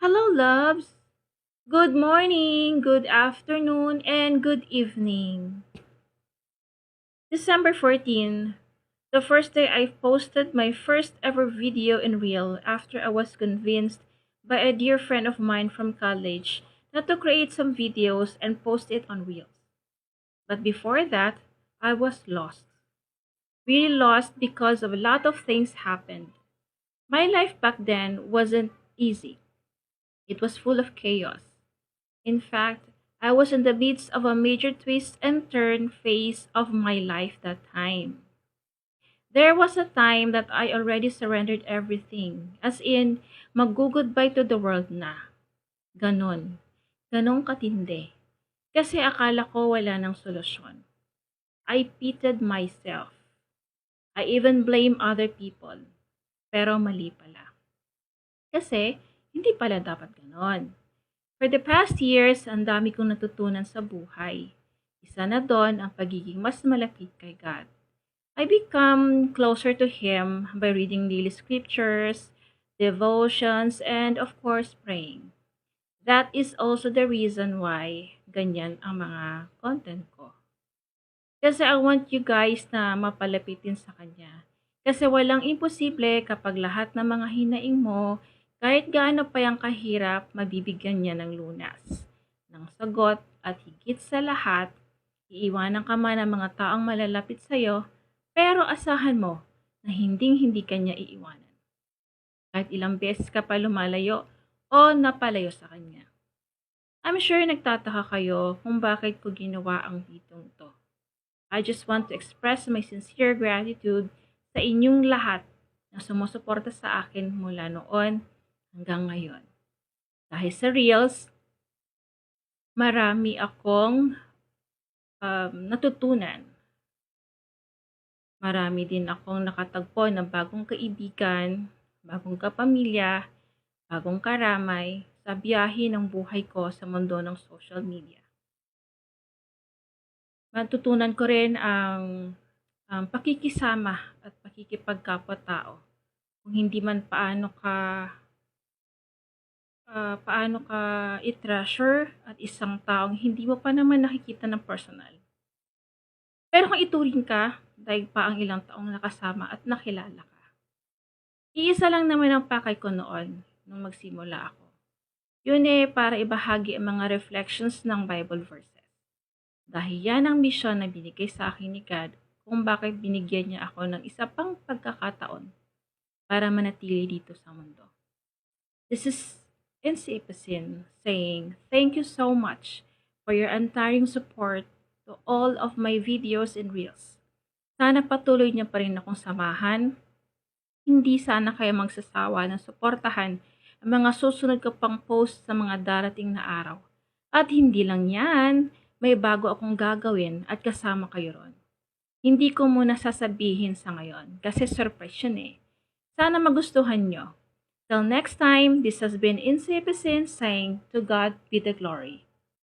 Hello, loves. Good morning, good afternoon, and good evening. December 14, the first day I posted my first ever video in Reel after I was convinced by a dear friend of mine from college not to create some videos and post it on Reels. But before that, I was lost. Really lost because of a lot of things happened. My life back then wasn't easy. It was full of chaos. In fact, I was in the midst of a major twist and turn phase of my life that time. There was a time that I already surrendered everything, as in, mag-goodbye to the world na. Ganon. Ganong katindi. Kasi akala ko wala ng solusyon. I pitied myself. I even blame other people. Pero mali pala. Kasi, hindi pala dapat ganon. For the past years, ang dami kong natutunan sa buhay. Isa na doon ang pagiging mas malapit kay God. I become closer to Him by reading daily scriptures, devotions, and of course, praying. That is also the reason why ganyan ang mga content ko. Kasi I want you guys na mapalapitin sa Kanya. Kasi walang imposible kapag lahat ng mga hinaing mo, kahit gaano pa yung kahirap, mabibigyan niya ng lunas, ng sagot, at higit sa lahat, iiwanan ka man ng mga taong malalapit sa'yo, pero asahan mo na hinding-hindi ka niya iiwanan. Kahit ilang beses ka pa lumalayo o napalayo sa Kanya. I'm sure nagtataka kayo kung bakit ko ginawa ang bitong to. I just want to express my sincere gratitude sa inyong lahat na sumusuporta sa akin mula noon hanggang ngayon. Dahil sa Reels, marami akong natutunan. Marami din akong nakatagpo ng bagong kaibigan, bagong kapamilya, bagong karamay sa biyahe ng buhay ko sa mundo ng social media. Matutunan ko rin ang pakikisama at pakikipagkapwa-tao. Kung hindi man paano ka i-treasure at isang taong hindi mo pa naman nakikita ng personal. Pero kung ituring ka, dahil pa ang ilang taong nakasama at nakilala ka. Iisa lang naman ang pakay ko noon nung magsimula ako. Yun para ibahagi ang mga reflections ng Bible verses. Dahil yan ang misyon na binigay sa akin ni God kung bakit binigyan niya ako ng isa pang pagkakataon para manatili dito sa mundo. This is NC Epasin saying thank you so much for your untiring support to all of my videos and reels. Sana patuloy niyo pa rin akong samahan. Hindi sana kayo magsasawa ng suportahan ang mga susunod ko pang post sa mga darating na araw. At hindi lang yan, may bago akong gagawin at kasama kayo ron. Hindi ko muna sasabihin sa ngayon kasi surprise yun. Sana magustuhan nyo. Till next time, this has been Insipisin saying to God be the glory.